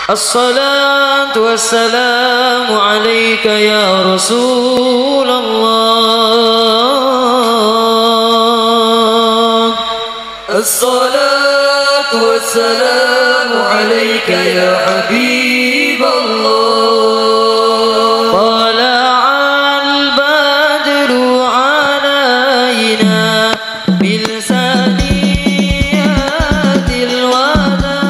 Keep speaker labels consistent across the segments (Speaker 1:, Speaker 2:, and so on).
Speaker 1: الصلاة والسلام عليك يا رسول الله. الصلاة والسلام عليك يا حبيب الله. طلع البدر علينا من ثنيات الوداع.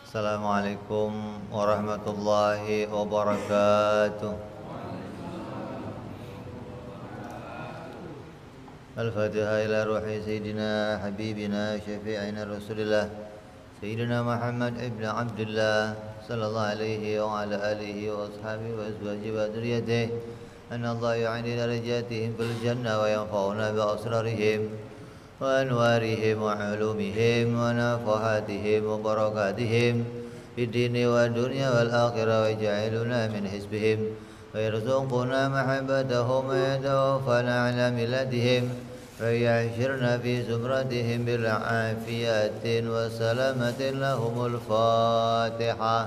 Speaker 2: Assalamualaikum warahmatullahi wabarakatuh. Al-Fatihah ila ruhi Sayyidina Habibina Syafi'ina Rasulillah Sayyidina Muhammad ibn Abdullah Sallallahu alaihi wa ala alihi wa ashabihi wa azwajihi wa dhurriyyatihi Anna Allah yu'ali darajatihim fil jannah wa yanfa'una bi asrarihim wa anwarihim wa ulumihim wa nafahatihim wa barakatihim fid dini wa dunya wal akhirah wa ja'aluna min hizbihim wa yarzuquna mahabbatahum wa yatawaffana ala millatihim ويحشرنا في زمرتهم بالعافية والسلامة لهم الفاتحة.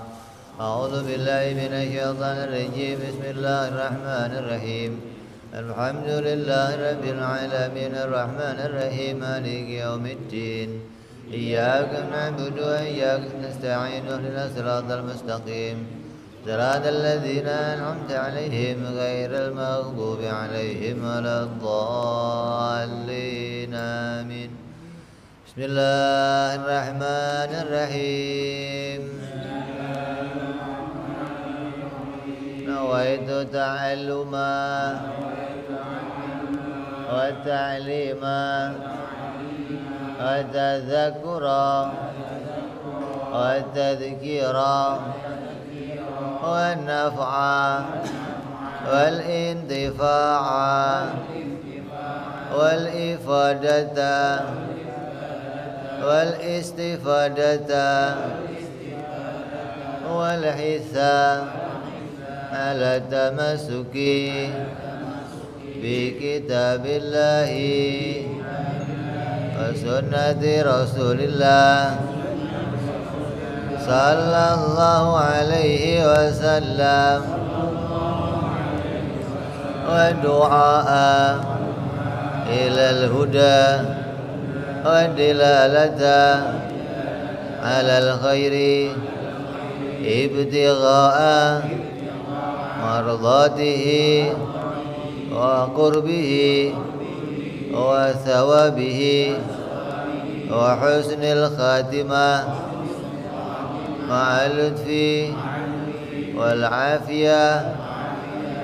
Speaker 2: أعوذ بالله من الشيطان الرجيم. بسم الله الرحمن الرحيم. الحمد لله رب العالمين الرحمن الرحيم مالك يوم الدين. إياك نعبد وإياك نستعين اهدنا الصراط المستقيم صراط الذين أنعمت عليهم غير المغضوب عليهم ولا الضالين آمين. بسم الله الرحمن الرحيم. نويت تعلما وتعليما وتذكرا وتذكيرا والنفع والانتفاع والإفادة والاستفادة والحث على التمسك بكتاب الله وسنة رسول الله صلى الله عليه وسلم ودعاء إلى الهدى والدلالة على الخير ابتغاء مرضاته وقربه وثوابه وحسن الخاتمة مع اللطف والعافية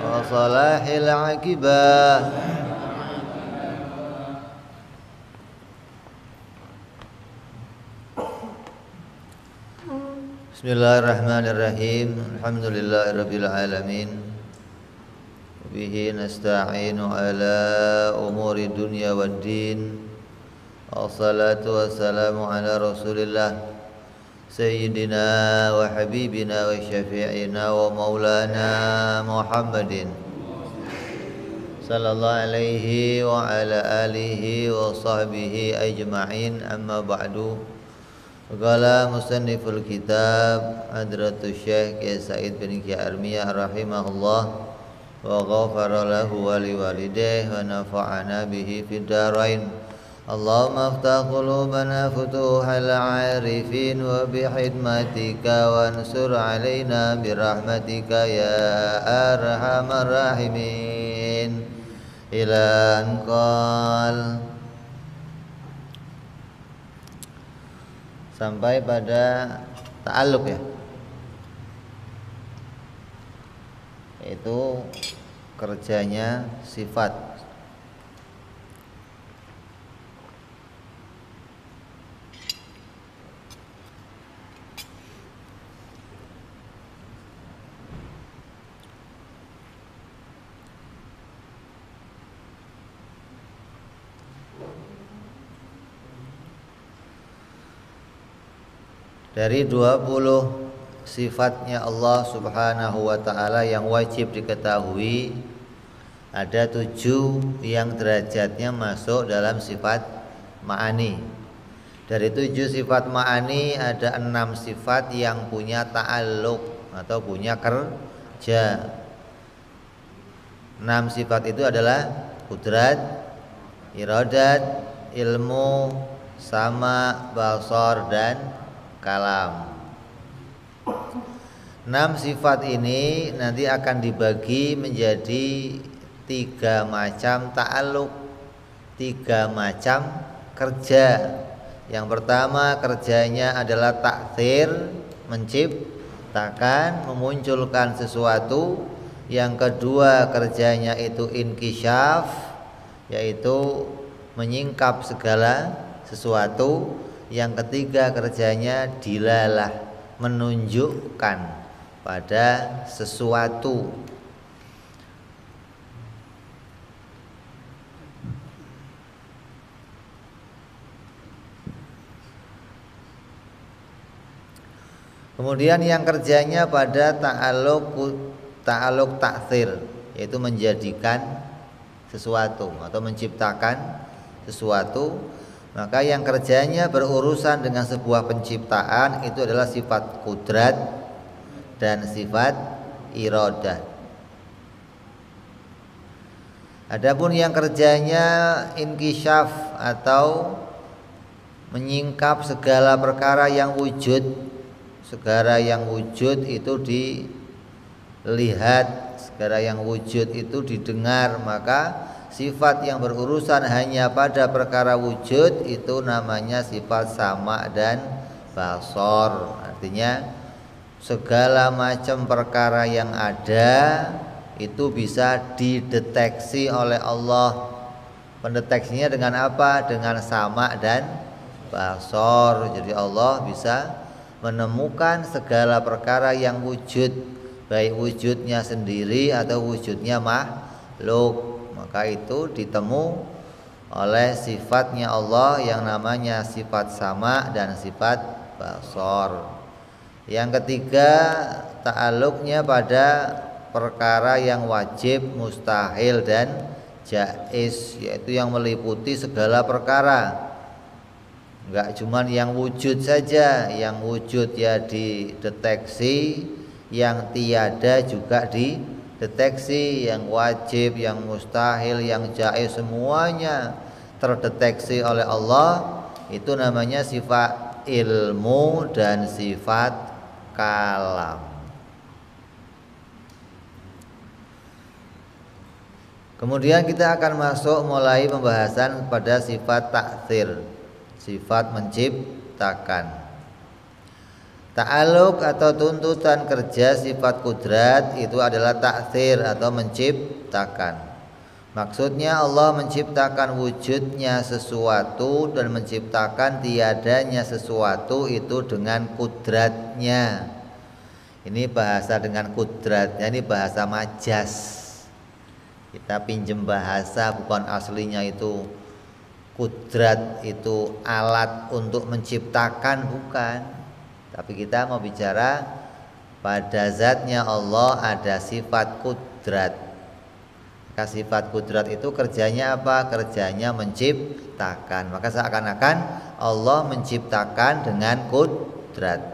Speaker 2: وصلاح العاقبة. Bismillahirrahmanirrahim. Alhamdulillahirabbil alamin. Bihi nasta'inu ala umuri dunya waddin. Wassalatu wassalamu ala Rasulillah Sayyidina wa habibina wa syafi'ina wa maulana Muhammadin sallallahu alaihi wa ala alihi wa sahbihi ajma'in. Amma ba'du. Qala musanniful kitab Hadratus Syekh Kiai Said bin Kiai Armiyah rahimahullah wa ghafara lahu wa liwalidayhi wa nafa'ana bihi fid darain. Allahumma aftah qulubana futuhal arifin wa bihidmatika wansur alaina birahmatika ya arhamar rahimin. Ila anqal, sampai pada ta'alluq ya, itu kerjanya sifat. Dari 20 sifatnya Allah subhanahu wa ta'ala yang wajib diketahui, ada 7 yang derajatnya masuk dalam sifat ma'ani. Dari 7 sifat ma'ani ada 6 sifat yang punya ta'alluq atau punya kerja. 6 sifat itu adalah kudrat, iradat, ilmu, sama, basar, dan kalam. 6 sifat ini nanti akan dibagi menjadi 3 macam ta'alluq, 3 macam kerja. Yang pertama kerjanya adalah taktsir, menciptakan, memunculkan sesuatu. Yang kedua kerjanya itu inkisyaf, yaitu menyingkap segala sesuatu. Yang ketiga kerjanya dilalah, menunjukkan pada sesuatu. Kemudian yang kerjanya pada ta'alluq taktsir, yaitu menjadikan sesuatu atau menciptakan sesuatu. Maka yang kerjanya berurusan dengan sebuah penciptaan itu adalah sifat kudrat dan sifat iradah. Adapun yang kerjanya inkisyaf atau menyingkap segala perkara yang wujud, segala yang wujud itu dilihat, segala yang wujud itu didengar, maka sifat yang berurusan hanya pada perkara wujud itu namanya sifat sama dan basar. Artinya segala macam perkara yang ada itu bisa dideteksi oleh Allah. Pendeteksinya dengan apa? Dengan sama dan basar. Jadi Allah bisa menemukan segala perkara yang wujud, baik wujudnya sendiri atau wujudnya makhluk. Maka itu ditemu oleh sifatnya Allah yang namanya sifat sama dan sifat basar. Yang ketiga ta'alluqnya pada perkara yang wajib, mustahil, dan jaiz, yaitu yang meliputi segala perkara. Enggak cuman yang wujud saja, yang wujud ya dideteksi, yang tiada juga dideteksi, yang wajib, yang mustahil, yang jaiz semuanya terdeteksi oleh Allah. Itu namanya sifat ilmu dan sifat kalam. Kemudian kita akan masuk mulai pembahasan pada sifat taktsir, sifat menciptakan. Ta'alluq atau tuntutan kerja sifat kudrat itu adalah taktsir atau menciptakan. Maksudnya Allah menciptakan wujudnya sesuatu dan menciptakan tiadanya sesuatu itu dengan kudratnya. Ini bahasa dengan kudratnya, ini bahasa majas. Kita pinjem bahasa, bukan aslinya itu kudrat itu alat untuk menciptakan, bukan. Tapi kita mau bicara pada zatnya Allah ada sifat kudrat. Maka sifat kudrat itu kerjanya apa? Kerjanya menciptakan. Maka seakan-akan Allah menciptakan dengan kudrat.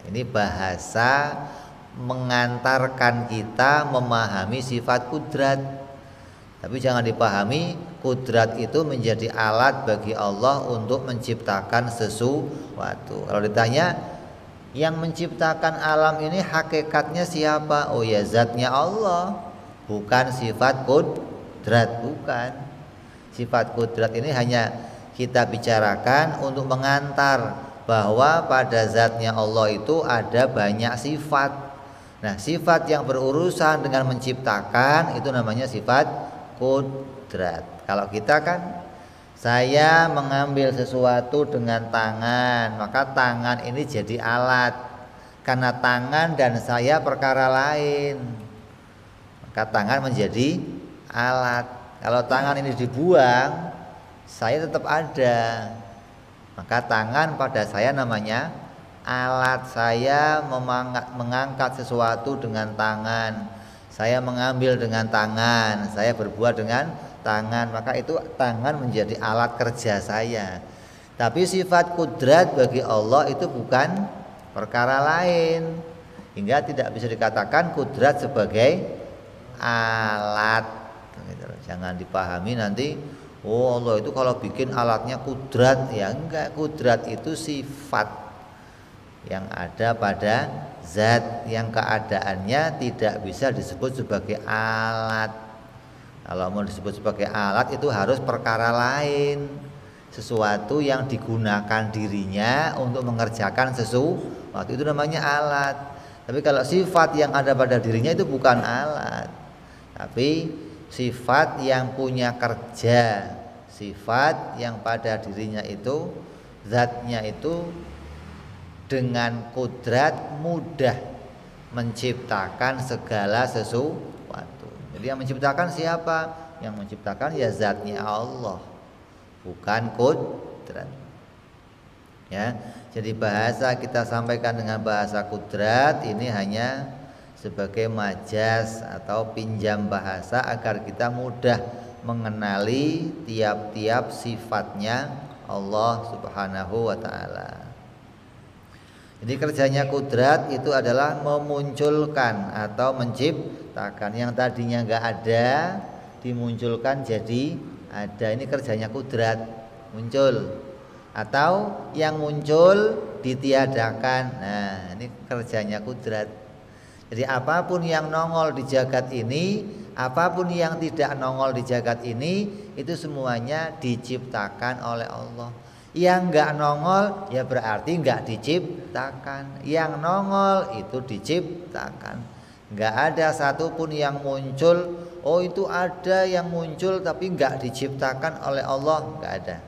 Speaker 2: Ini bahasa mengantarkan kita memahami sifat kudrat. Tapi jangan dipahami kudrat itu menjadi alat bagi Allah untuk menciptakan sesuatu. Kalau ditanya yang menciptakan alam ini hakikatnya siapa? Oh ya zatnya Allah, bukan sifat kudrat, bukan. Sifat kudrat ini hanya kita bicarakan untuk mengantar bahwa pada zatnya Allah itu ada banyak sifat. Nah, sifat yang berurusan dengan menciptakan itu namanya sifat kudrat. Kalau kita kan saya mengambil sesuatu dengan tangan, maka tangan ini jadi alat. Karena tangan dan saya perkara lain, maka tangan menjadi alat. Kalau tangan ini dibuang, saya tetap ada. Maka tangan pada saya namanya alat. Saya mengangkat sesuatu dengan tangan, saya mengambil dengan tangan, saya berbuat dengan tangan, maka itu tangan menjadi alat kerja saya. Tapi sifat kudrat bagi Allah itu bukan perkara lain, hingga tidak bisa dikatakan kudrat sebagai alat. Jangan dipahami nanti, oh Allah itu kalau bikin alatnya kudrat, ya enggak. Kudrat itu sifat yang ada pada zat yang keadaannya tidak bisa disebut sebagai alat. Kalau mau disebut sebagai alat itu harus perkara lain, sesuatu yang digunakan dirinya untuk mengerjakan sesuatu, itu namanya alat. Tapi kalau sifat yang ada pada dirinya itu bukan alat, tapi sifat yang punya kerja, sifat yang pada dirinya itu, zatnya itu dengan kudrat mudah menciptakan segala sesuatu. Jadi yang menciptakan siapa? Yang menciptakan ya zatnya Allah, bukan kudrat. Ya, jadi bahasa kita sampaikan dengan bahasa kudrat ini hanya sebagai majas atau pinjam bahasa agar kita mudah mengenali tiap-tiap sifatnya Allah Subhanahu wa taala. Jadi kerjanya kudrat itu adalah memunculkan atau menciptakan yang tadinya enggak ada, dimunculkan jadi ada. Ini kerjanya kudrat, muncul. Atau yang muncul ditiadakan. Nah, ini kerjanya kudrat. Jadi apapun yang nongol di jagat ini, apapun yang tidak nongol di jagat ini, itu semuanya diciptakan oleh Allah. Yang enggak nongol ya berarti enggak diciptakan. Yang nongol itu diciptakan. Enggak ada satupun yang muncul, oh itu ada yang muncul tapi enggak diciptakan oleh Allah, enggak ada.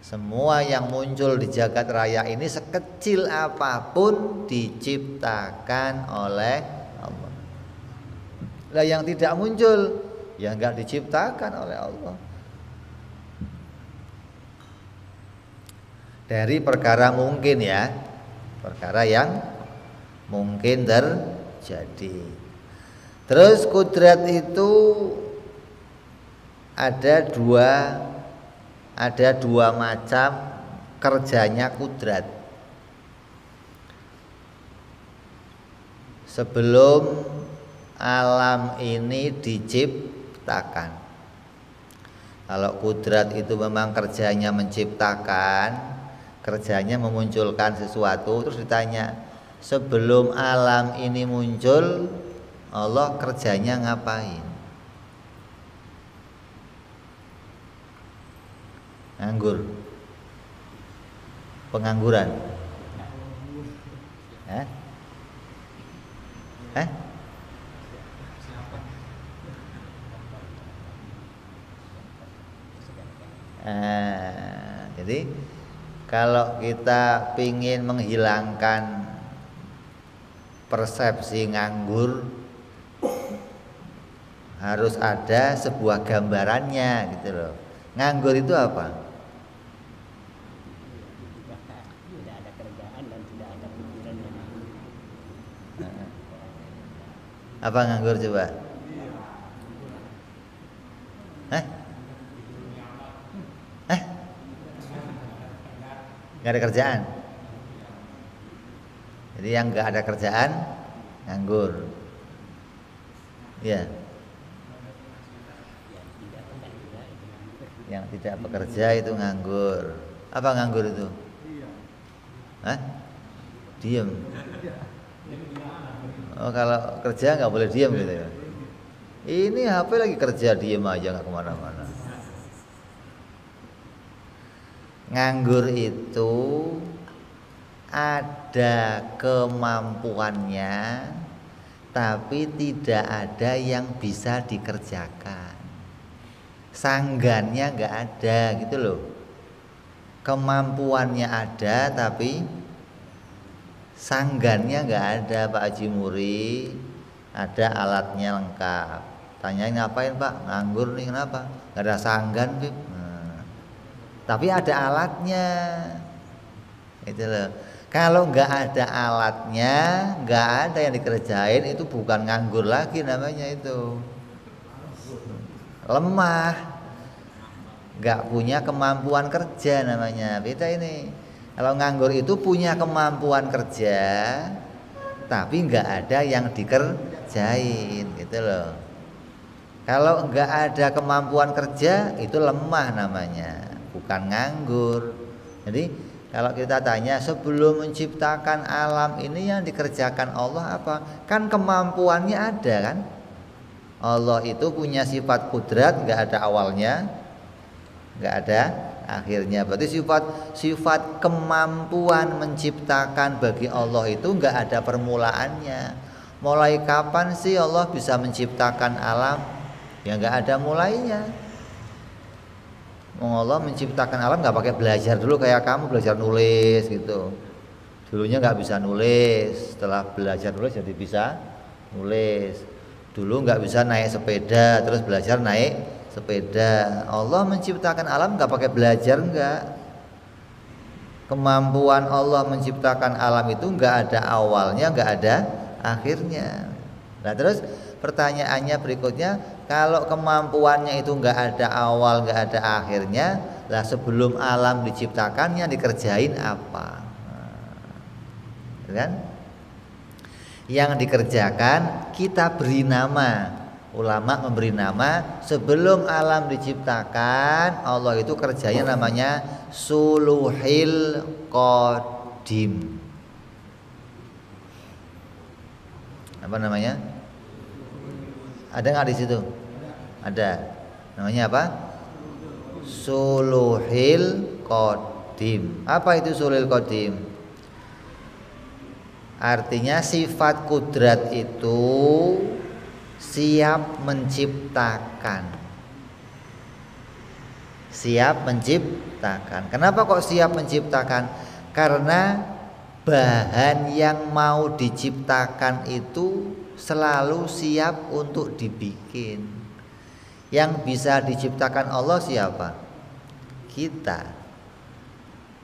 Speaker 2: Semua yang muncul di jagat raya ini sekecil apapun diciptakan oleh Allah. Lah yang tidak muncul ya enggak diciptakan oleh Allah. Dari perkara mungkin ya, perkara yang mungkin terjadi. Terus kudrat itu ada dua macam kerjanya kudrat. Sebelum alam ini diciptakan, kalau kudrat itu memang kerjanya menciptakan, kerjanya memunculkan sesuatu, terus ditanya, sebelum alam ini muncul Allah kerjanya ngapain? Nganggur, pengangguran, jadi kalau kita pingin menghilangkan persepsi nganggur, harus ada sebuah gambarannya gitu loh. Nganggur itu apa?
Speaker 3: Tidak ada kerjaan dan tidak ada pikiran.
Speaker 2: Apa nganggur coba? Nggak ada kerjaan. Jadi yang nggak ada kerjaan nganggur. Ya. Yang tidak bekerja itu nganggur. Apa nganggur itu? Diem. Oh, kalau kerja nggak boleh diem gitu ya. Ini HP lagi kerja, diem aja nggak kemana-mana. Nganggur itu ada kemampuannya, tapi tidak ada yang bisa dikerjakan. Sanggannya nggak ada gitu loh. Kemampuannya ada, tapi sanggannya nggak ada. Pak Haji Muri ada alatnya lengkap. Tanyain ngapain Pak? Nganggur nih, kenapa? Nggak ada sanggan Bib. Tapi ada alatnya, itu loh. Kalau nggak ada alatnya, nggak ada yang dikerjain, itu bukan nganggur lagi namanya, itu lemah. nggak punya kemampuan kerja namanya. Beda ini. Kalau nganggur itu punya kemampuan kerja, tapi nggak ada yang dikerjain, gitu loh. Kalau nggak ada kemampuan kerja itu lemah namanya, bukan nganggur. Jadi kalau kita tanya sebelum menciptakan alam ini yang dikerjakan Allah apa? Kan kemampuannya ada kan? Allah itu punya sifat kudrat, nggak ada awalnya, nggak ada akhirnya. Berarti sifat kemampuan menciptakan bagi Allah itu nggak ada permulaannya. Mulai kapan sih Allah bisa menciptakan alam? Ya nggak ada mulainya. Allah menciptakan alam nggak pakai belajar dulu kayak kamu belajar nulis gitu. Dulunya nggak bisa nulis, setelah belajar nulis jadi bisa nulis. Dulu nggak bisa naik sepeda, terus belajar naik sepeda. Allah menciptakan alam nggak pakai belajar, nggak. Kemampuan Allah menciptakan alam itu nggak ada awalnya, nggak ada akhirnya. Nah terus pertanyaannya berikutnya, kalau kemampuannya itu nggak ada awal, nggak ada akhirnya, lah sebelum alam diciptakan yang dikerjain apa? Nah, kan? Yang dikerjakan kita beri nama. Ulama memberi nama sebelum alam diciptakan Allah itu kerjanya namanya Suluhil Qadim. Apa namanya? Ada nggak di situ? Ada. Namanya apa? Suluhil Qadim. Apa itu Suluhil Qadim? Artinya sifat kudrat itu siap menciptakan. Siap menciptakan. Kenapa kok siap menciptakan? Karena bahan yang mau diciptakan itu selalu siap untuk dibikin. Yang bisa diciptakan Allah siapa? Kita.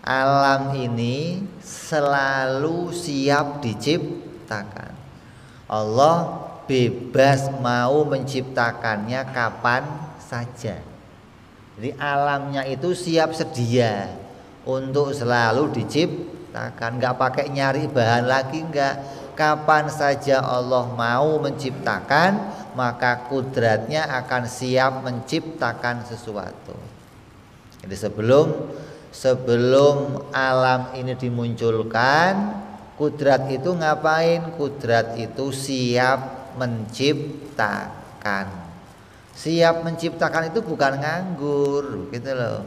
Speaker 2: Alam ini selalu siap diciptakan. Allah bebas mau menciptakannya kapan saja. Jadi alamnya itu siap sedia untuk selalu diciptakan. Nggak pakai nyari bahan lagi, nggak. Kapan saja Allah mau menciptakan, maka kudratnya akan siap menciptakan sesuatu. Jadi sebelum alam ini dimunculkan, kudrat itu ngapain? Kudrat itu siap menciptakan. Siap menciptakan itu bukan nganggur, gitu loh.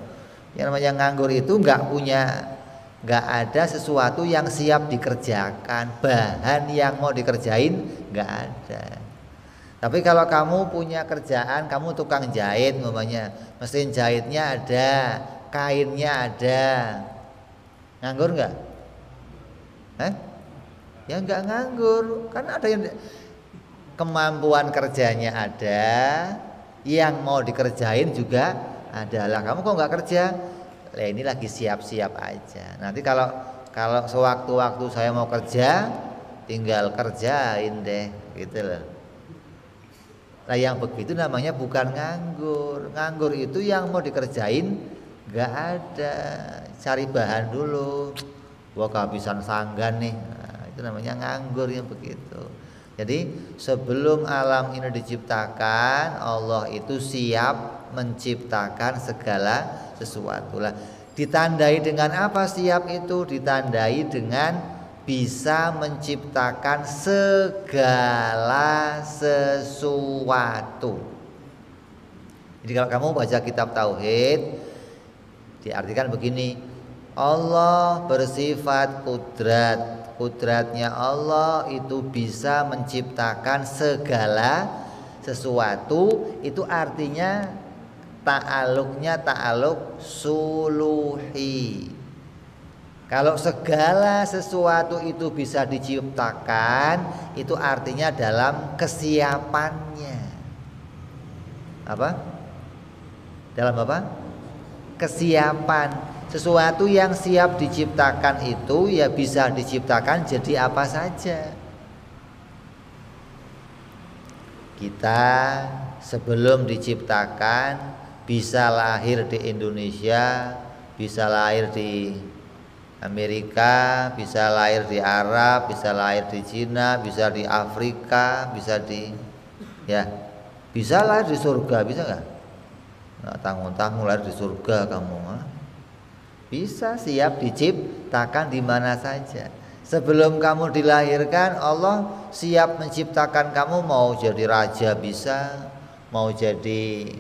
Speaker 2: Yang namanya nganggur itu nggak ada sesuatu yang siap dikerjakan, bahan yang mau dikerjain nggak ada. Tapi kalau kamu punya kerjaan, kamu tukang jahit umpamanya, mesin jahitnya ada, kainnya ada, nganggur nggak? Ya nggak nganggur, kan ada yang kemampuan kerjanya ada, yang mau dikerjain juga ada. Lah kamu kok nggak kerja? Lah ini lagi siap-siap aja. Nanti kalau sewaktu-waktu saya mau kerja, tinggal kerjain deh, gitu loh. Nah yang begitu namanya bukan nganggur. Nganggur itu yang mau dikerjain nggak ada. Cari bahan dulu. Gua kehabisan sanggan nih. Nah, itu namanya nganggur yang begitu. Jadi sebelum alam ini diciptakan, Allah itu siap menciptakan segala sesuatu lah. Ditandai dengan apa siap itu? Ditandai dengan bisa menciptakan segala sesuatu. Jadi kalau kamu baca kitab tauhid, diartikan begini: Allah bersifat kudrat. Kudratnya Allah itu bisa menciptakan segala sesuatu. Itu artinya ta'aluknya ta'aluk suluhi. Kalau segala sesuatu itu bisa diciptakan, itu artinya dalam kesiapannya. Apa? Dalam apa? Kesiapan. Sesuatu yang siap diciptakan itu ya bisa diciptakan jadi apa saja. Kita sebelum diciptakan bisa lahir di Indonesia, bisa lahir di Amerika, bisa lahir di Arab, bisa lahir di Cina, bisa di Afrika, bisa lahir di surga, bisa nggak? Nah, tanggung-tanggung lahir di surga kamu, bisa, siap diciptakan di mana saja. Sebelum kamu dilahirkan, Allah siap menciptakan kamu, mau jadi raja bisa, mau jadi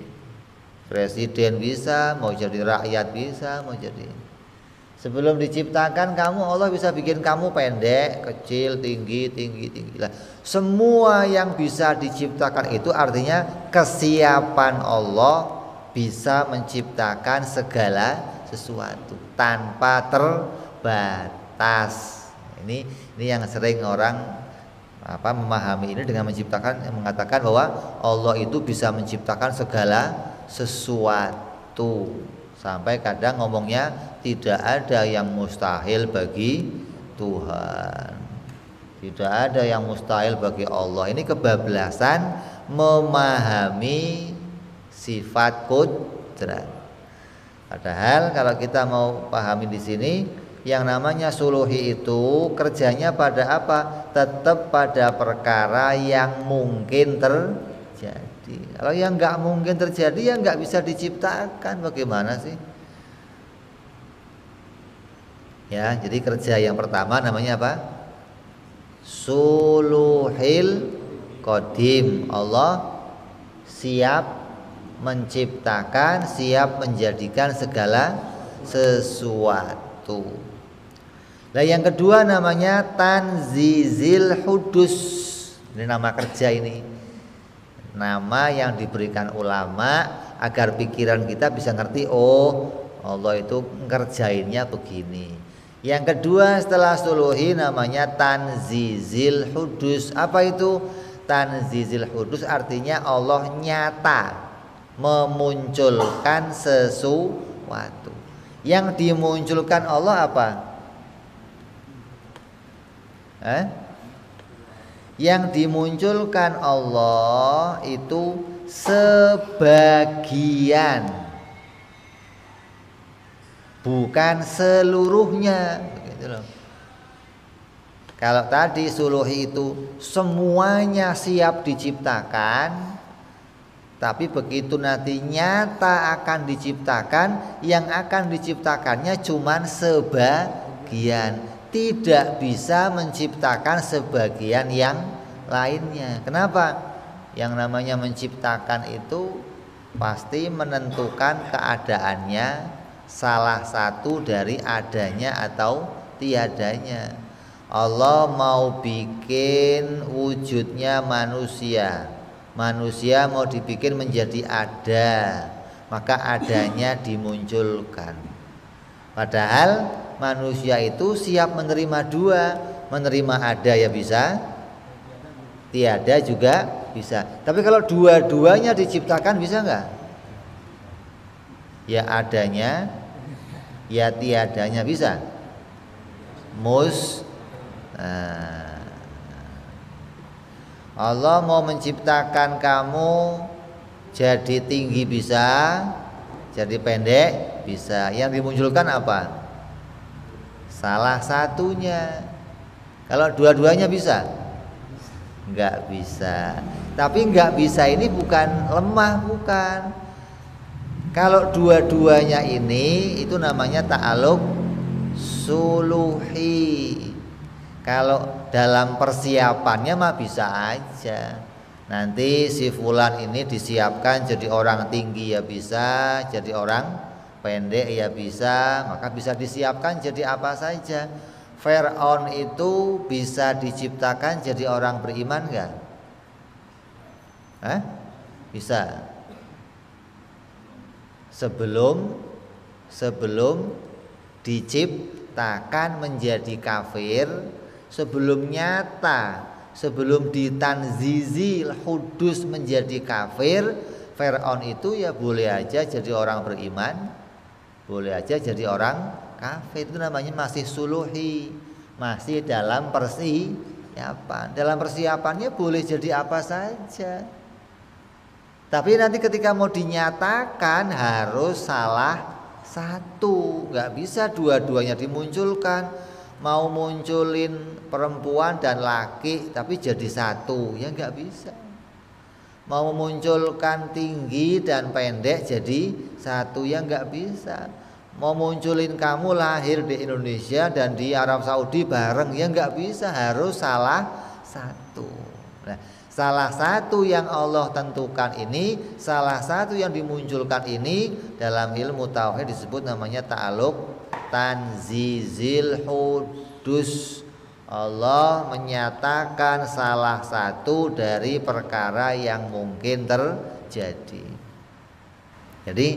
Speaker 2: presiden bisa, mau jadi rakyat bisa, mau jadi. Sebelum diciptakan kamu, Allah bisa bikin kamu pendek, kecil, tinggi lah. Semua yang bisa diciptakan itu artinya kesiapan Allah bisa menciptakan segala sesuatu tanpa terbatas. Ini yang sering orang memahami ini dengan mengatakan bahwa Allah itu bisa menciptakan segala sesuatu. Sampai kadang ngomongnya tidak ada yang mustahil bagi Tuhan. Tidak ada yang mustahil bagi Allah. Ini kebablasan memahami sifat qudrat. Padahal kalau kita mau pahami di sini, yang namanya suluhi itu kerjanya pada apa? Tetap pada perkara yang mungkin terjadi. Kalau yang nggak mungkin terjadi, ya nggak bisa diciptakan. Bagaimana sih? Ya, jadi kerja yang pertama namanya apa? Suluhil qadim. Allah siap menciptakan, siap menjadikan segala sesuatu. Nah, yang kedua namanya tanzizil hudus. Ini nama kerja ini. Nama yang diberikan ulama agar pikiran kita bisa ngerti, oh Allah itu ngerjainnya begini. Yang kedua setelah suluhi namanya tanzizil hudus. Apa itu? Tanzizil hudus artinya Allah nyata memunculkan sesuatu. Yang dimunculkan Allah apa? Yang dimunculkan Allah itu sebagian, bukan seluruhnya, begitu loh. Kalau tadi suluhi itu semuanya siap diciptakan, tapi begitu nanti nyata akan diciptakan, yang akan diciptakannya cuman sebagian. Tidak bisa menciptakan sebagian yang lainnya. Kenapa? Yang namanya menciptakan itu pasti menentukan keadaannya, salah satu dari adanya atau tiadanya. Allah mau bikin wujudnya manusia, manusia mau dibikin menjadi ada, maka adanya dimunculkan. Padahal manusia itu siap menerima dua, menerima ada ya bisa, tiada juga bisa. Tapi kalau dua-duanya diciptakan bisa nggak? Ya adanya, ya tiadanya bisa. Allah mau menciptakan kamu jadi tinggi bisa, jadi pendek bisa. Yang dimunculkan apa? Salah satunya. Kalau dua-duanya bisa? Enggak bisa. Tapi enggak bisa ini bukan lemah, bukan. Kalau dua-duanya ini itu namanya ta'alluq suluhi. Kalau dalam persiapannya mah bisa aja. Nanti si fulan ini disiapkan jadi orang tinggi ya bisa, jadi orang pendek ya bisa, maka bisa disiapkan jadi apa saja. Fir'aun itu bisa diciptakan jadi orang beriman enggak? Bisa. Sebelum diciptakan menjadi kafir, sebelum nyata, sebelum ditanzizil hudus menjadi kafir, Fir'aun itu ya boleh aja jadi orang beriman, boleh aja jadi orang kafir. Itu namanya masih suluhi, masih dalam persiapan. Dalam persiapannya boleh jadi apa saja. Tapi nanti ketika mau dinyatakan harus salah satu, nggak bisa dua-duanya dimunculkan. Mau munculin perempuan dan laki tapi jadi satu, ya nggak bisa. Mau memunculkan tinggi dan pendek jadi satu, ya nggak bisa. Mau munculin kamu lahir di Indonesia dan di Arab Saudi bareng, ya nggak bisa, harus salah satu. Nah, salah satu yang Allah tentukan ini, salah satu yang dimunculkan ini dalam ilmu tauhid disebut namanya ta'alluq tanzizil hudus. Allah menyatakan salah satu dari perkara yang mungkin terjadi. Jadi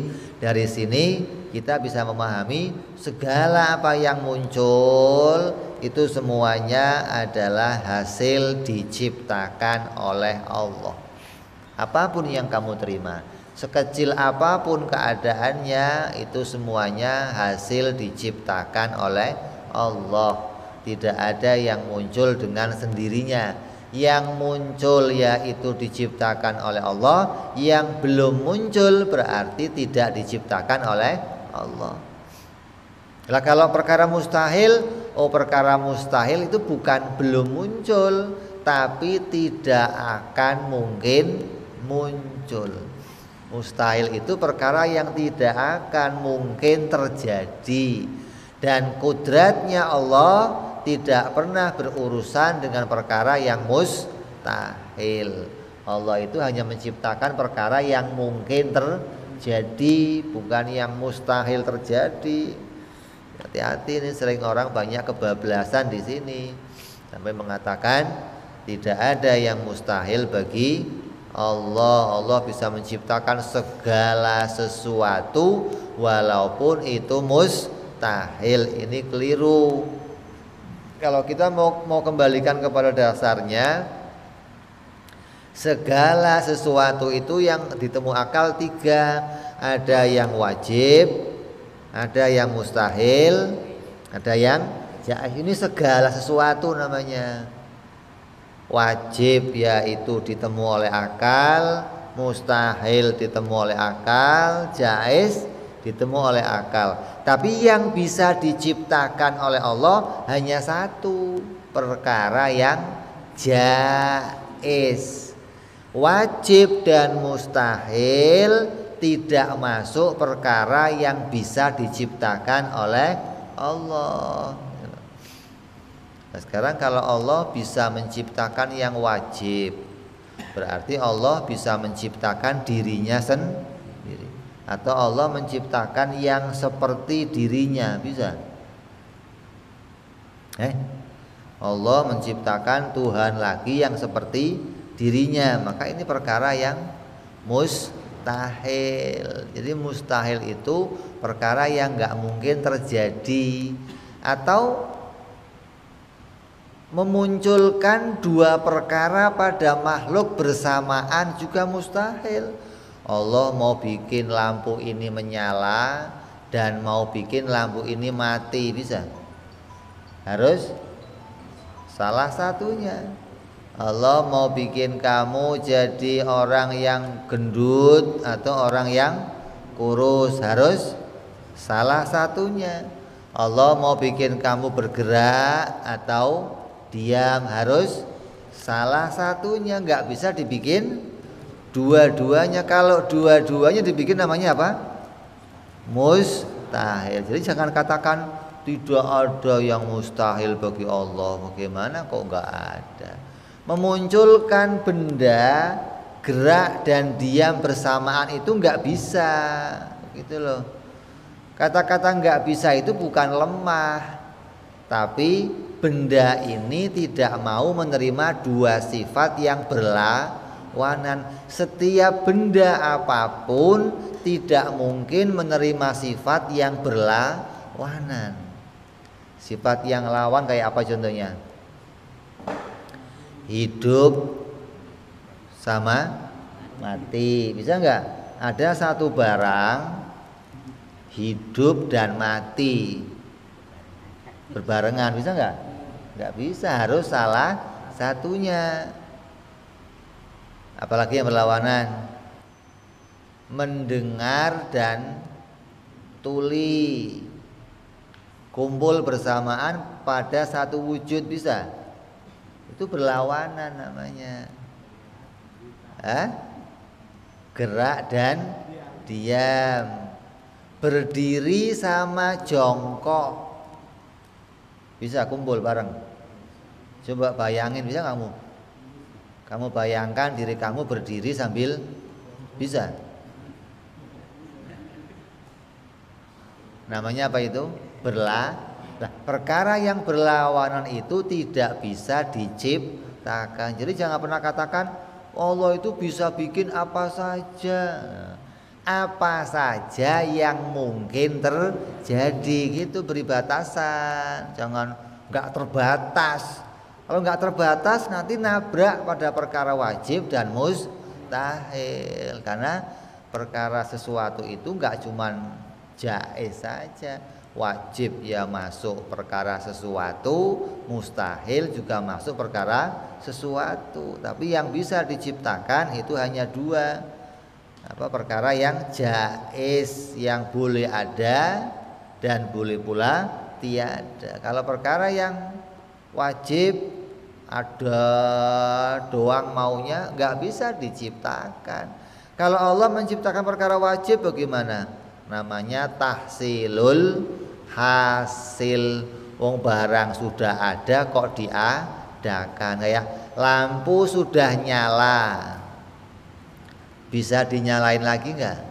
Speaker 2: dari sini kita bisa memahami segala apa yang muncul itu semuanya adalah hasil diciptakan oleh Allah. Apapun yang kamu terima, sekecil apapun keadaannya, itu semuanya hasil diciptakan oleh Allah. Tidak ada yang muncul dengan sendirinya. Yang muncul yaitu diciptakan oleh Allah, yang belum muncul berarti tidak diciptakan oleh Allah. Lah kalau perkara mustahil, perkara mustahil itu bukan belum muncul, tapi tidak akan mungkin muncul. Mustahil itu perkara yang tidak akan mungkin terjadi. Dan kudratnya Allah tidak pernah berurusan dengan perkara yang mustahil. Allah itu hanya menciptakan perkara yang mungkin terjadi, bukan yang mustahil terjadi. Hati-hati, ini sering orang banyak kebablasan di sini sampai mengatakan tidak ada yang mustahil bagi Allah. Allah bisa menciptakan segala sesuatu walaupun itu mustahil. Ini keliru. Kalau kita mau kembalikan kepada dasarnya, segala sesuatu itu yang ditemu akal tiga. Ada yang wajib, ada yang mustahil, ada yang jaiz. Ini segala sesuatu namanya. Wajib yaitu ditemu oleh akal, mustahil ditemu oleh akal, jaiz ditemu oleh akal. Tapi yang bisa diciptakan oleh Allah hanya satu, perkara yang jaiz. Wajib dan mustahil tidak masuk perkara yang bisa diciptakan oleh Allah. Nah, sekarang kalau Allah bisa menciptakan yang wajib, berarti Allah bisa menciptakan dirinya sendiri. Atau Allah menciptakan yang seperti dirinya, bisa? Allah menciptakan Tuhan lagi yang seperti dirinya, maka ini perkara yang mustahil. Jadi mustahil itu perkara yang nggak mungkin terjadi. Atau memunculkan dua perkara pada makhluk bersamaan juga mustahil. Allah mau bikin lampu ini menyala dan mau bikin lampu ini mati, bisa? Harus salah satunya. Allah mau bikin kamu jadi orang yang gendut atau orang yang kurus, harus salah satunya. Allah mau bikin kamu bergerak atau diam, harus salah satunya. Nggak bisa dibikin dua-duanya. Kalau dua-duanya dibikin namanya apa? Mustahil. Jadi jangan katakan tidak ada yang mustahil bagi Allah. Bagaimana kok nggak ada? Memunculkan benda gerak dan diam bersamaan itu nggak bisa, gitu loh. Kata-kata nggak bisa itu bukan lemah, tapi benda ini tidak mau menerima dua sifat yang berlawanan. Setiap benda apapun tidak mungkin menerima sifat yang berlawanan. Sifat yang lawan kayak apa contohnya? Hidup sama mati, bisa nggak? Ada satu barang hidup dan mati berbarengan, bisa nggak? Nggak bisa, harus salah satunya. Apalagi yang berlawanan. mendengar dan tuli kumpul bersamaan pada satu wujud bisa? Itu berlawanan namanya. Gerak dan diam, berdiri sama jongkok bisa kumpul bareng. Coba bayangin, bisa kamu? Kamu bayangkan diri kamu berdiri sambil bisa? Namanya apa itu? Nah, perkara yang berlawanan itu tidak bisa diciptakan. Jadi jangan pernah katakan Allah itu bisa bikin apa saja. Apa saja yang mungkin terjadi gitu, beri batasan. Jangan nggak terbatas. Kalau nggak terbatas nanti nabrak pada perkara wajib dan mustahil. Karena perkara sesuatu itu nggak cuman jaiz saja, wajib ya masuk perkara sesuatu, mustahil juga masuk perkara sesuatu. Tapi yang bisa diciptakan itu hanya dua, perkara yang jaiz, yang boleh ada dan boleh pula tiada. Kalau perkara yang wajib ada doang maunya, nggak bisa diciptakan. Kalau Allah menciptakan perkara wajib bagaimana? Namanya tahsilul hasil. Wong barang sudah ada kok diadakan. Kayak lampu sudah nyala, bisa dinyalain lagi enggak?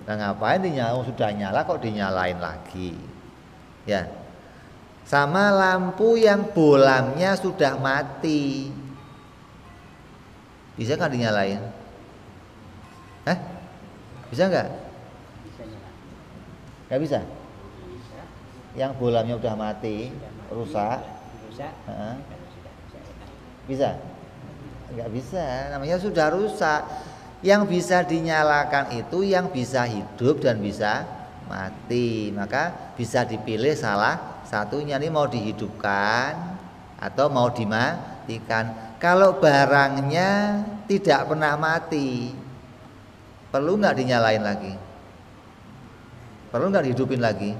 Speaker 2: Nah, ngapain dinyalain? Sudah nyala kok dinyalain lagi? Ya. Sama lampu yang bolamnya sudah mati, bisa nggak dinyalain? Bisa nggak? Nggak bisa. Yang bolamnya udah mati, rusak. Bisa? Nggak bisa. Namanya sudah rusak. Yang bisa dinyalakan itu yang bisa hidup dan bisa mati. Maka bisa dipilih salah satunya, ini mau dihidupkan atau mau dimatikan. Kalau barangnya tidak pernah mati, perlu nggak dinyalain lagi? Perlu nggak dihidupin lagi?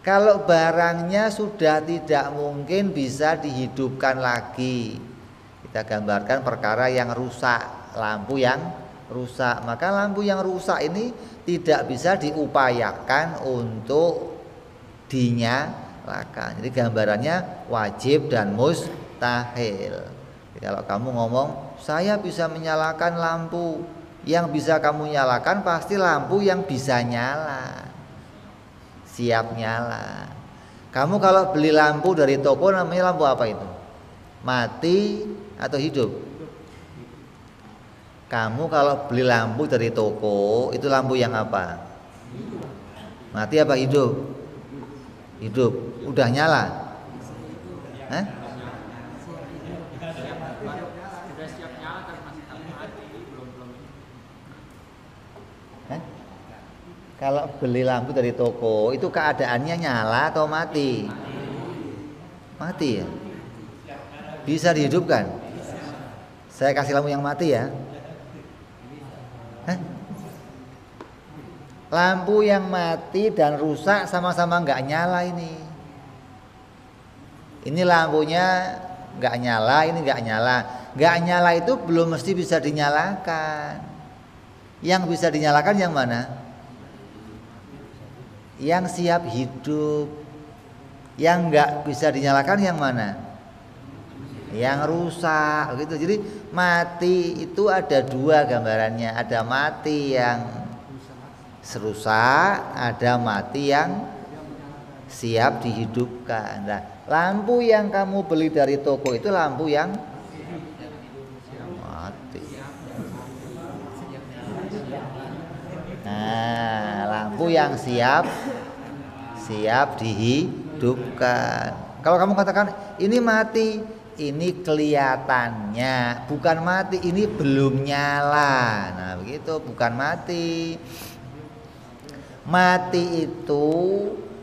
Speaker 2: Kalau barangnya sudah tidak mungkin bisa dihidupkan lagi, kita gambarkan perkara yang rusak, lampu yang rusak. Maka lampu yang rusak ini tidak bisa diupayakan untuk dinyalakan. Jadi gambarannya wajib dan mustahil. Jadi kalau kamu ngomong saya bisa menyalakan lampu, yang bisa kamu nyalakan pasti lampu yang bisa nyala, siap nyala. Kamu kalau beli lampu dari toko, namanya lampu apa itu? Mati atau hidup? Kamu kalau beli lampu dari toko, itu lampu yang apa? Mati apa hidup? Hidup. Udah nyala? Kalau beli lampu dari toko, itu keadaannya nyala atau mati? Mati ya? Bisa dihidupkan? Saya kasih lampu yang mati ya. Lampu yang mati dan rusak sama-sama nggak nyala ini. Ini lampunya nggak nyala, ini nggak nyala. Nggak nyala itu belum mesti bisa dinyalakan. Yang bisa dinyalakan yang mana? Yang siap hidup. Yang nggak bisa dinyalakan yang mana? Yang rusak gitu. Jadi mati itu ada dua gambarannya. Ada mati yang rusak, ada mati yang siap dihidupkan. Nah, lampu yang kamu beli dari toko itu lampu yang mati. Nah, lampu yang siap dihidupkan. Kalau kamu katakan ini mati, ini kelihatannya bukan mati, ini belum nyala. Nah, begitu, bukan mati. Mati itu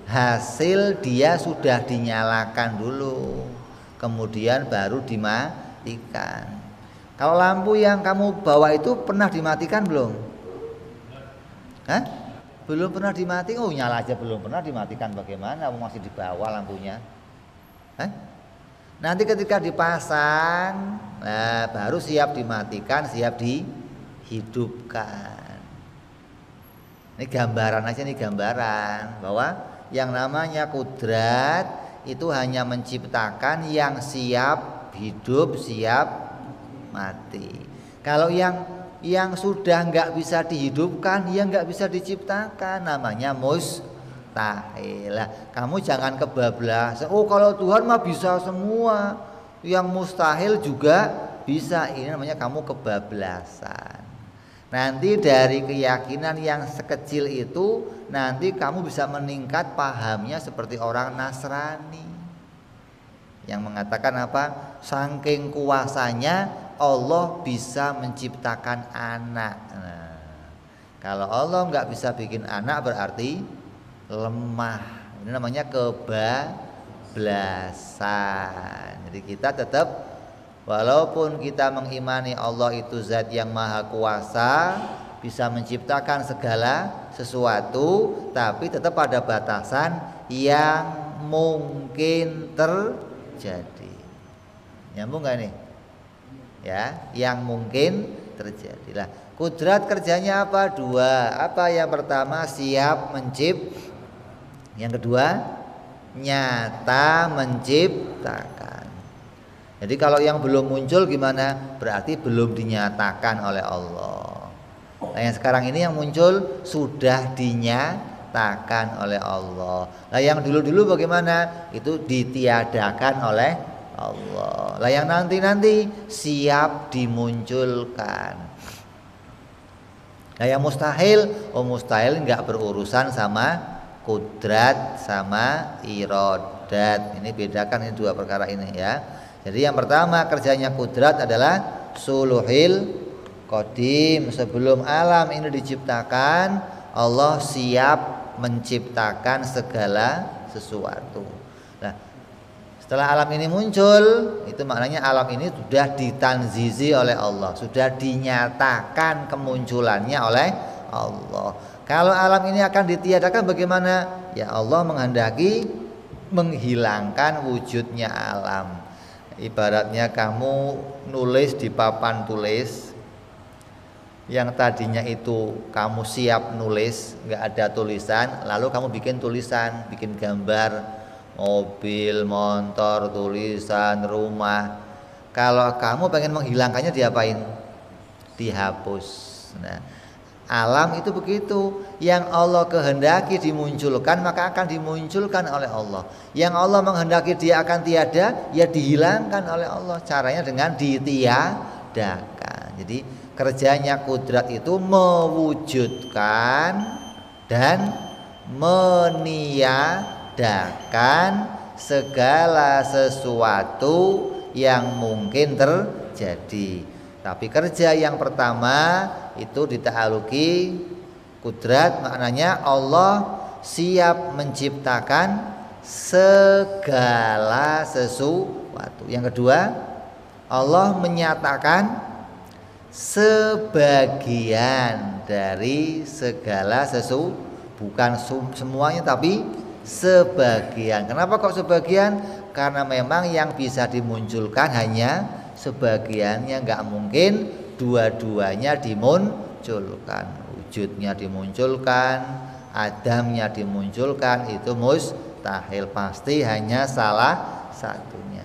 Speaker 2: hasil dia sudah dinyalakan dulu, kemudian baru dimatikan. Kalau lampu yang kamu bawa itu pernah dimatikan belum? Hah? Belum pernah dimatikan. Oh, nyala aja belum pernah dimatikan, bagaimana? Masih di bawah lampunya. Hah? Nanti ketika dipasang, nah baru siap dimatikan, siap dihidupkan. Ini gambaran aja nih, gambaran bahwa yang namanya kudrat itu hanya menciptakan yang siap hidup, siap mati. Kalau yang sudah nggak bisa dihidupkan, ya nggak bisa diciptakan, namanya mustahil. Kamu jangan kebablasan. Oh, kalau Tuhan mah bisa semua, yang mustahil juga bisa. Ini namanya kamu kebablasan. Nanti dari keyakinan yang sekecil itu, nanti kamu bisa meningkat pahamnya seperti orang Nasrani yang mengatakan apa? Saking kuasanya Allah bisa menciptakan anak. Nah, kalau Allah nggak bisa bikin anak berarti lemah. Ini namanya kebablasan. Jadi kita tetap, walaupun kita mengimani Allah itu zat yang maha kuasa, bisa menciptakan segala sesuatu, tapi tetap ada batasan yang mungkin terjadi. Nyambung gak nih? Ya, yang mungkin terjadi. Lah, kudrat kerjanya apa? Dua. Apa? Yang pertama siap menciptakan. Yang kedua nyata menciptakan. Jadi kalau yang belum muncul gimana? Berarti belum dinyatakan oleh Allah. Nah, yang sekarang ini yang muncul sudah dinyatakan oleh Allah. Nah, yang dulu-dulu bagaimana? Itu ditiadakan oleh Allah. Lah yang nanti siap dimunculkan. Nah yang mustahil, mustahil nggak berurusan sama kudrat sama irodat. Ini bedakan ini dua perkara ini ya. Jadi yang pertama kerjanya kudrat adalah suluhil qadim. Sebelum alam ini diciptakan, Allah siap menciptakan segala sesuatu. Nah, setelah alam ini muncul, itu maknanya alam ini sudah ditanzizi oleh Allah, sudah dinyatakan kemunculannya oleh Allah. Kalau alam ini akan ditiadakan bagaimana? Ya Allah menghendaki menghilangkan wujudnya alam. Ibaratnya kamu nulis di papan tulis, yang tadinya itu kamu siap nulis, nggak ada tulisan, lalu kamu bikin tulisan, bikin gambar mobil, motor, tulisan, rumah. Kalau kamu pengen menghilangkannya diapain? Dihapus. Nah, alam itu begitu. Yang Allah kehendaki dimunculkan maka akan dimunculkan oleh Allah. Yang Allah menghendaki dia akan tiada, ya dihilangkan oleh Allah. Caranya dengan ditiadakan. Jadi kerjanya kudrat itu mewujudkan dan meniadakan segala sesuatu yang mungkin terjadi. Tapi kerja yang pertama itu dita'aluki kudrat, maknanya Allah siap menciptakan segala sesuatu. Yang kedua, Allah menyatakan sebagian dari segala sesuatu, bukan semuanya tapi sebagian. Kenapa kok sebagian? Karena memang yang bisa dimunculkan hanya sebagiannya, nggak mungkin dua-duanya dimunculkan. Wujudnya dimunculkan, adamnya dimunculkan, itu mustahil, pasti hanya salah satunya.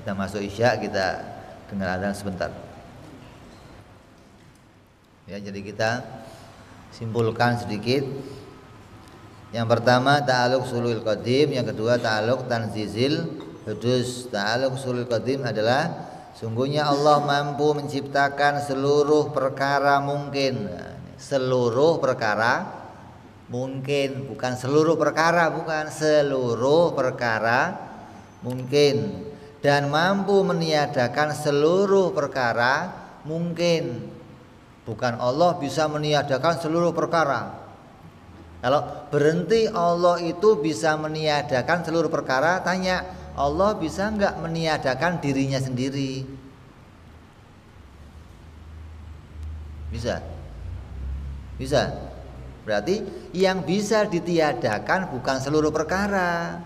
Speaker 2: Kita masuk isya, kita dengar adzan sebentar. Ya, jadi kita simpulkan sedikit. Yang pertama ta'aluk sulul qadim, yang kedua ta'aluk tanzizil hudus. Ta'aluk sulul qadim adalah sungguhnya Allah mampu menciptakan seluruh perkara mungkin. Seluruh perkara mungkin, bukan seluruh perkara, bukan seluruh perkara mungkin, dan mampu meniadakan seluruh perkara mungkin. Bukan Allah bisa meniadakan seluruh perkara. Kalau berhenti Allah itu bisa meniadakan seluruh perkara, tanya Allah bisa enggak meniadakan dirinya sendiri? Bisa? Bisa. Berarti yang bisa ditiadakan bukan seluruh perkara,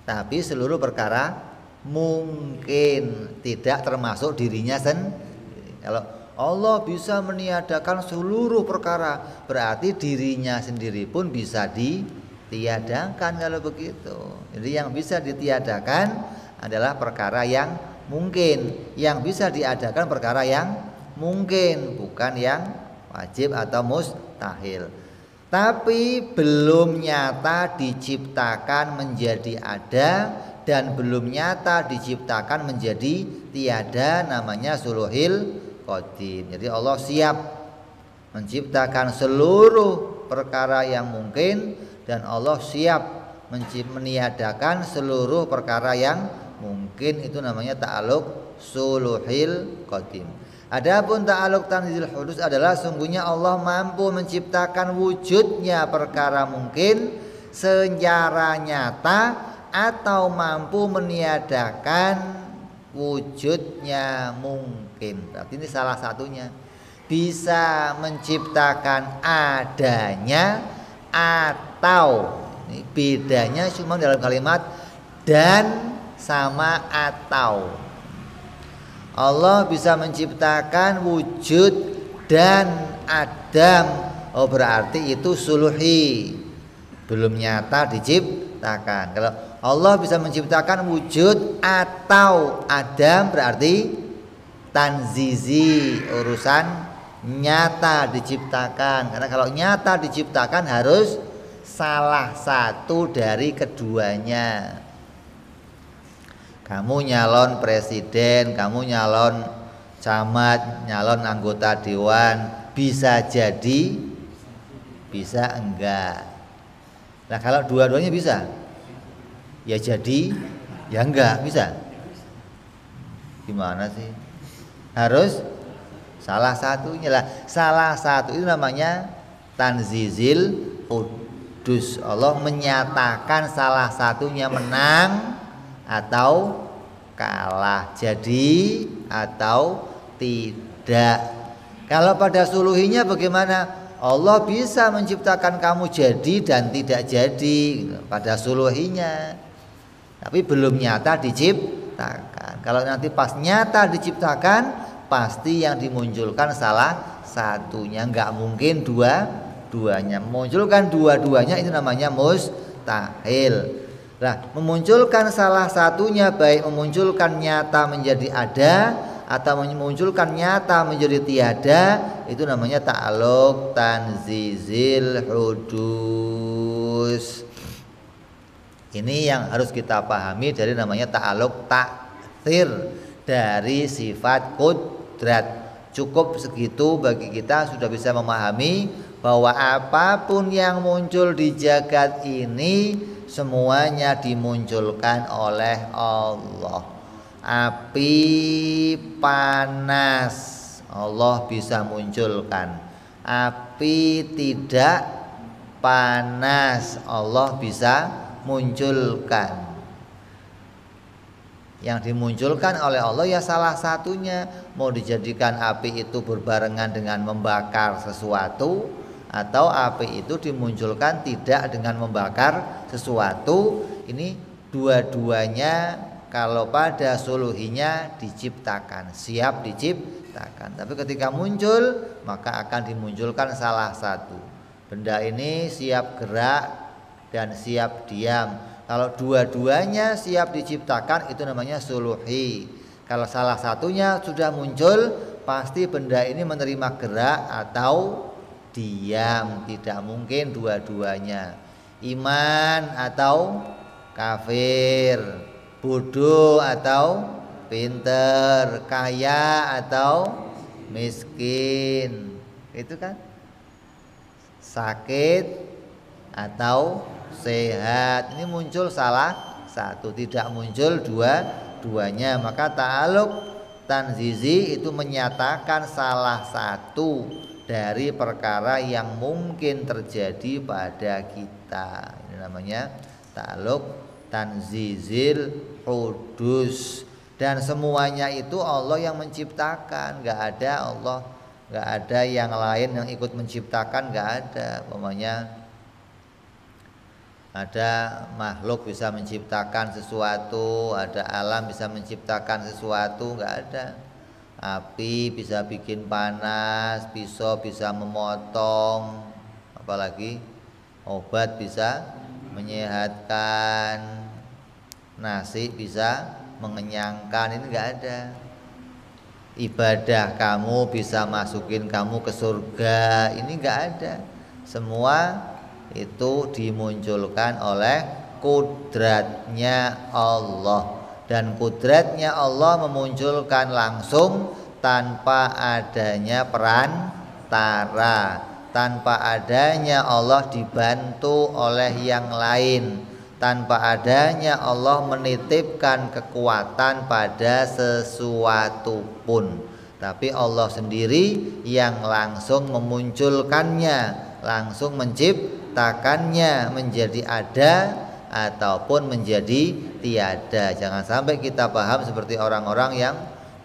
Speaker 2: tapi seluruh perkara mungkin, tidak termasuk dirinya sendiri. Kalau Allah bisa meniadakan seluruh perkara, berarti dirinya sendiri pun bisa ditiadakan kalau begitu. Jadi yang bisa ditiadakan adalah perkara yang mungkin, yang bisa diadakan perkara yang mungkin, bukan yang wajib atau mustahil. Tapi belum nyata diciptakan menjadi ada dan belum nyata diciptakan menjadi tiada, namanya suluhil qadim. Jadi Allah siap menciptakan seluruh perkara yang mungkin dan Allah siap meniadakan seluruh perkara yang mungkin. Itu namanya ta'alluq suluhil qadim. Adapun ta'alluq tanzil hudus adalah sungguhnya Allah mampu menciptakan wujudnya perkara mungkin secara nyata atau mampu meniadakan wujudnya mungkin. Berarti ini salah satunya. Bisa menciptakan adanya atau, ini bedanya cuma dalam kalimat dan sama atau. Allah bisa menciptakan wujud dan adam. Oh berarti itu suluhi, belum nyata diciptakan. Kalau Allah bisa menciptakan wujud atau adam berarti tanzizi, urusan nyata diciptakan. Karena kalau nyata diciptakan harus salah satu dari keduanya. Kamu nyalon presiden, kamu nyalon camat, nyalon anggota dewan, bisa jadi, bisa enggak. Nah kalau dua-duanya bisa, ya jadi, ya enggak, bisa. Gimana sih? Harus salah satunya lah. Salah satu itu namanya tanzizil hudus. Allah menyatakan salah satunya menang atau kalah, jadi atau tidak. Kalau pada suluhinya bagaimana? Allah bisa menciptakan kamu jadi dan tidak jadi pada suluhinya, tapi belum nyata diciptakan. Kalau nanti pas nyata diciptakan, pasti yang dimunculkan salah satunya, nggak mungkin dua-duanya. Memunculkan dua-duanya itu namanya mustahil. Nah, memunculkan salah satunya, baik memunculkan nyata menjadi ada atau memunculkan nyata menjadi tiada, itu namanya ta'alluq tanzizil hudus. Ini yang harus kita pahami dari namanya ta'alluq ta'thir dari sifat qudrat. Cukup segitu bagi kita sudah bisa memahami bahwa apapun yang muncul di jagat ini semuanya dimunculkan oleh Allah. Api panas Allah bisa munculkan. Api tidak panas Allah bisa munculkan. Yang dimunculkan oleh Allah ya salah satunya. Mau dijadikan api itu berbarengan dengan membakar sesuatu, atau api itu dimunculkan tidak dengan membakar sesuatu. Ini dua-duanya kalau pada suluhinya diciptakan, siap diciptakan. Tapi ketika muncul maka akan dimunculkan salah satu. Benda ini siap gerak dan siap diam. Kalau dua-duanya siap diciptakan itu namanya suluhi. Kalau salah satunya sudah muncul, pasti benda ini menerima gerak atau diam, tidak mungkin dua-duanya. Iman atau kafir, bodoh atau pinter, kaya atau miskin, itu kan. Sakit atau sehat, ini muncul salah satu, tidak muncul dua-duanya. Maka ta'alluq tanzizi itu menyatakan salah satu dari perkara yang mungkin terjadi pada kita. Ini namanya ta'alluq tanzizil hudus. Dan semuanya itu Allah yang menciptakan, nggak ada Allah, nggak ada yang lain yang ikut menciptakan, nggak ada. Umpamanya ada makhluk bisa menciptakan sesuatu, ada alam bisa menciptakan sesuatu, nggak ada. Api bisa bikin panas, pisau bisa memotong, apalagi obat bisa menyehatkan, nasi bisa mengenyangkan, ini enggak ada. Ibadah kamu bisa masukin kamu ke surga, ini enggak ada. Semua itu dimunculkan oleh kudratnya Allah. Dan kudratnya Allah memunculkan langsung tanpa adanya perantara, tanpa adanya Allah dibantu oleh yang lain, tanpa adanya Allah menitipkan kekuatan pada sesuatu pun. Tapi Allah sendiri yang langsung memunculkannya, langsung menciptakannya menjadi ada ataupun menjadi tiada. Jangan sampai kita paham seperti orang-orang yang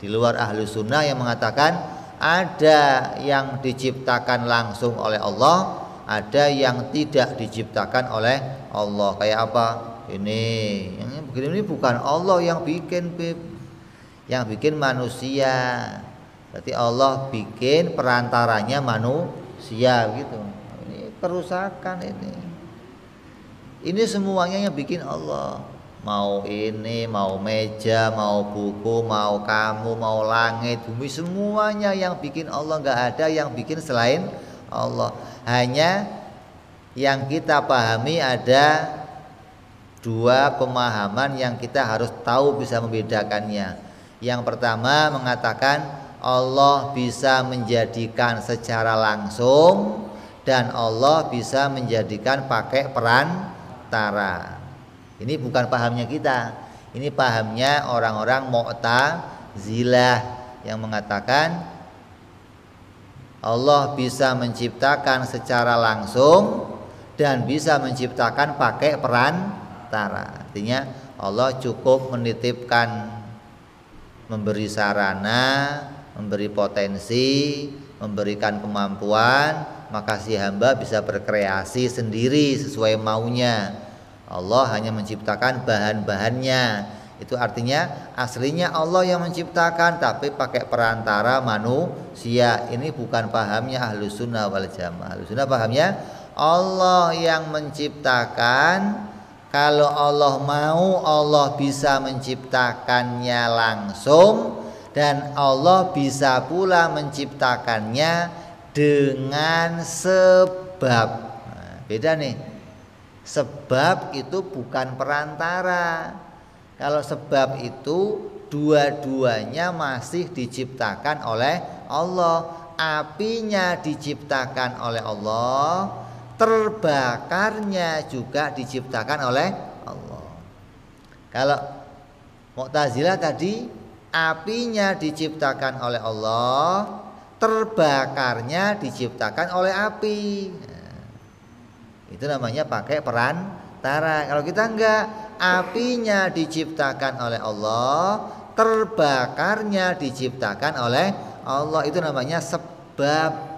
Speaker 2: di luar ahlu sunnah yang mengatakan ada yang diciptakan langsung oleh Allah, ada yang tidak diciptakan oleh Allah. Kayak apa? Ini begini, ini bukan Allah yang bikin, Beb. Yang bikin manusia. Berarti Allah bikin perantaranya manusia gitu. Ini kerusakan ini. Ini semuanya yang bikin Allah. Mau ini, mau meja, mau buku, mau kamu, mau langit, bumi, semuanya yang bikin Allah. Nggak ada yang bikin selain Allah. Hanya yang kita pahami ada dua pemahaman yang kita harus tahu bisa membedakannya. Yang pertama mengatakan Allah bisa menjadikan secara langsung dan Allah bisa menjadikan pakai perantara. Ini bukan pahamnya kita. Ini pahamnya orang-orang Mu'tazilah yang mengatakan Allah bisa menciptakan secara langsung dan bisa menciptakan pakai perantara. Artinya Allah cukup menitipkan, memberi sarana, memberi potensi, memberikan kemampuan, maka si hamba bisa berkreasi sendiri sesuai maunya. Allah hanya menciptakan bahan-bahannya. Itu artinya aslinya Allah yang menciptakan tapi pakai perantara manusia. Ini bukan pahamnya Ahlus Sunnah wal Jamaah. Ahlus Sunnah pahamnya Allah yang menciptakan. Kalau Allah mau, Allah bisa menciptakannya langsung, dan Allah bisa pula menciptakannya dengan sebab. Nah, beda nih. Sebab itu bukan perantara. Kalau sebab itu dua-duanya masih diciptakan oleh Allah. Apinya diciptakan oleh Allah, terbakarnya juga diciptakan oleh Allah. Kalau Mu'tazilah tadi apinya diciptakan oleh Allah, terbakarnya diciptakan oleh api. Itu namanya pakai perantara. Kalau kita enggak, apinya diciptakan oleh Allah, terbakarnya diciptakan oleh Allah. Itu namanya sebab.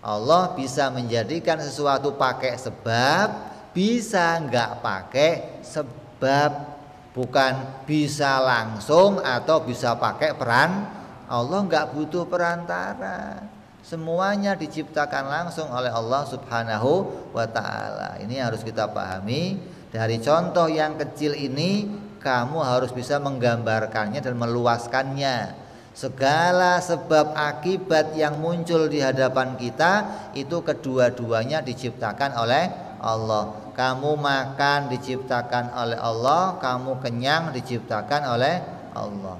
Speaker 2: Allah bisa menjadikan sesuatu pakai sebab, bisa enggak pakai sebab. Bukan bisa langsung atau bisa pakai peran. Allah enggak butuh perantara. Semuanya diciptakan langsung oleh Allah Subhanahu wa ta'ala. Ini harus kita pahami. Dari contoh yang kecil ini kamu harus bisa menggambarkannya dan meluaskannya. Segala sebab akibat yang muncul di hadapan kita itu kedua-duanya diciptakan oleh Allah. Kamu makan diciptakan oleh Allah, kamu kenyang diciptakan oleh Allah.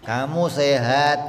Speaker 2: Kamu sehat,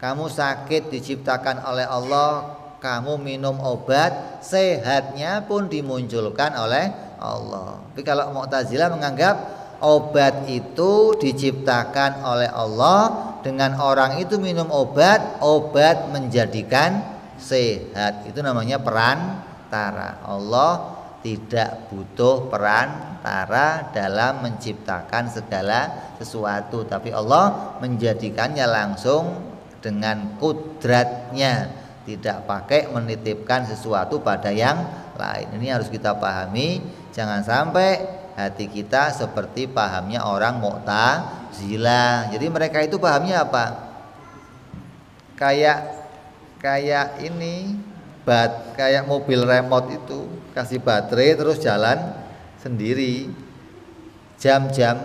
Speaker 2: kamu sakit diciptakan oleh Allah, kamu minum obat, sehatnya pun dimunculkan oleh Allah. Tapi kalau Mu'tazilah menganggap obat itu diciptakan oleh Allah, dengan orang itu minum obat, obat menjadikan sehat. Itu namanya perantara. Allah tidak butuh perantara dalam menciptakan segala sesuatu, tapi Allah menjadikannya langsung dengan kudratnya, tidak pakai menitipkan sesuatu pada yang lain. Ini harus kita pahami, jangan sampai hati kita seperti pahamnya orang Mu'tazilah. Jadi mereka itu pahamnya apa? Kayak ini, kayak mobil remote itu, kasih baterai terus jalan sendiri. Jam-jam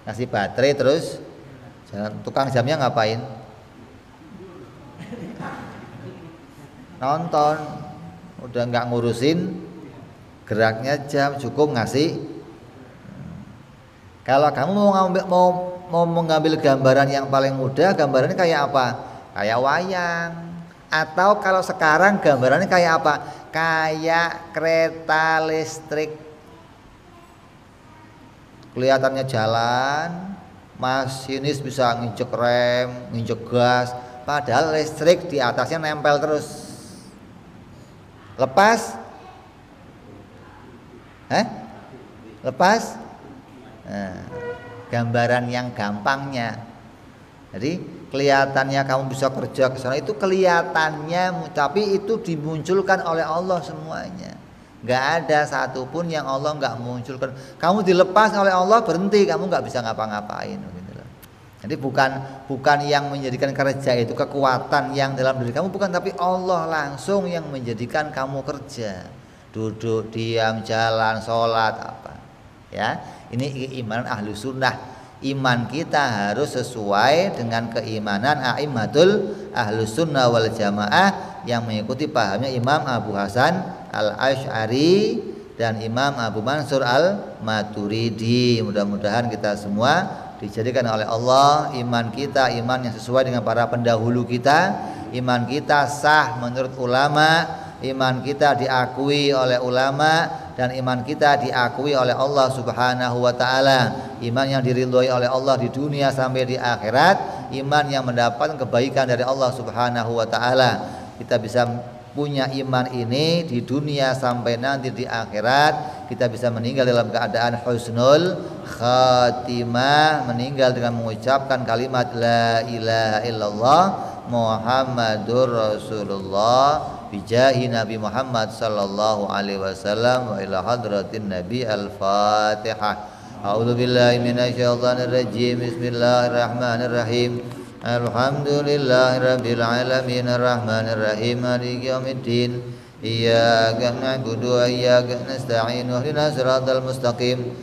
Speaker 2: kasih baterai terus jalan. Tukang jamnya ngapain? Nonton. Udah nggak ngurusin geraknya jam, cukup ngasih. Kalau kamu mau mengambil gambaran yang paling mudah, gambarannya kayak apa? Kayak wayang. Atau kalau sekarang gambarannya kayak apa? Kayak kereta listrik. Kelihatannya jalan, masinis bisa nginjek rem, nginjek gas, padahal listrik di atasnya nempel terus. Lepas? Lepas? Nah, gambaran yang gampangnya. Jadi kelihatannya kamu bisa kerja ke sana, itu kelihatannya, tapi itu dimunculkan oleh Allah semuanya. Gak ada satupun yang Allah gak munculkan. Kamu dilepas oleh Allah, berhenti, kamu gak bisa ngapa-ngapain gitu loh. Jadi bukan yang menjadikan kerja itu kekuatan yang dalam diri kamu, bukan, tapi Allah langsung yang menjadikan kamu kerja. Duduk, diam, jalan, sholat, apa. Ya, ini keimanan ahlu sunnah. Iman kita harus sesuai dengan keimanan a'immatul ahlu sunnah wal jamaah yang mengikuti pahamnya Imam Abu Hasan al-Asy'ari dan Imam Abu Mansur al-Maturidi. Mudah-mudahan kita semua dijadikan oleh Allah iman kita iman yang sesuai dengan para pendahulu kita, iman kita sah menurut ulama, iman kita diakui oleh ulama, dan iman kita diakui oleh Allah Subhanahu wa taala, iman yang diridhoi oleh Allah di dunia sampai di akhirat, iman yang mendapatkan kebaikan dari Allah Subhanahu wa taala. Kita bisa punya iman ini di dunia sampai nanti di akhirat, kita bisa meninggal dalam keadaan husnul khatimah, meninggal dengan mengucapkan kalimat la ilaha illallah Muhammadur Rasulullah bijahi Nabi Muhammad sallallahu alaihi wasallam wa ila hadratin Nabi al-Fatihah. A'udzu billahi minasyaitonir rajim. Bismillahirrahmanirrahim. Alhamdulillahi rabbil alamin arrahmanir rahim maliki yaumiddin. Iyyaka na'budu wa iyyaka nasta'in. Ihdinas siratal mustaqim.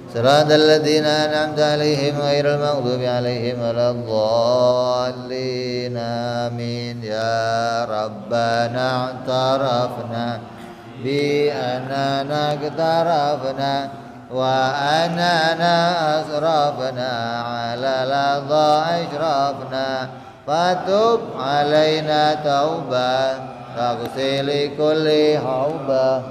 Speaker 2: Siratal ladzina an'amta 'alaihim ghairil maghdubi 'alaihim waladdallin. Amin. Ya Rabbana i'tarafna bi annana iktarafna wa anana asrafna ala ladha ashrafna fatub alaina tauba taghsili kulli hauba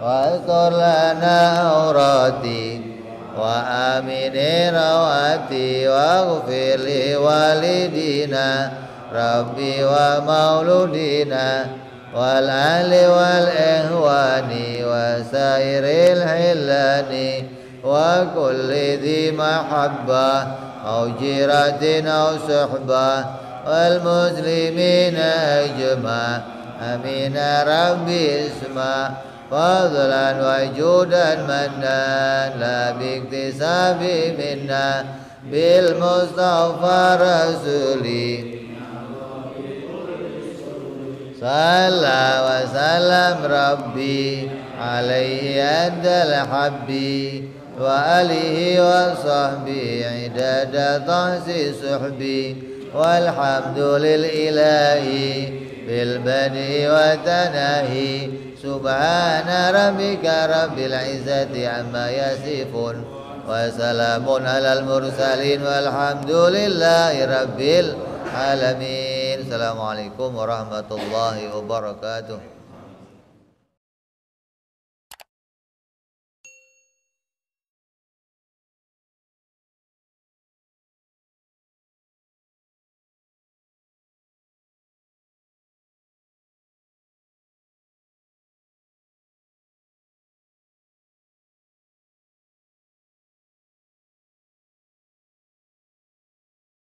Speaker 2: wa astur lana aurati wa amini rawati wa ghfir li walidina rabbi wa mauludina wal ali wal ihwani wa sairil hilani wa kulli dhi mahabbah au jiratin au suhbah wal muslimina ajma' amin rabbi isma' fadlan wa judan mannan la biktisabi minna bil mustafa rasuli Salla wa salam Rabbi alaihi adal habbi wa alihi wa sahbihi idada tahsi suhbi walhamdulil ilahi bil badi wa tanahi subhana rabbika rabbil izzati amma yasifun wa salamun alal mursalin walhamdulillahi rabbil alamin. Assalamualaikum warahmatullahi wabarakatuh.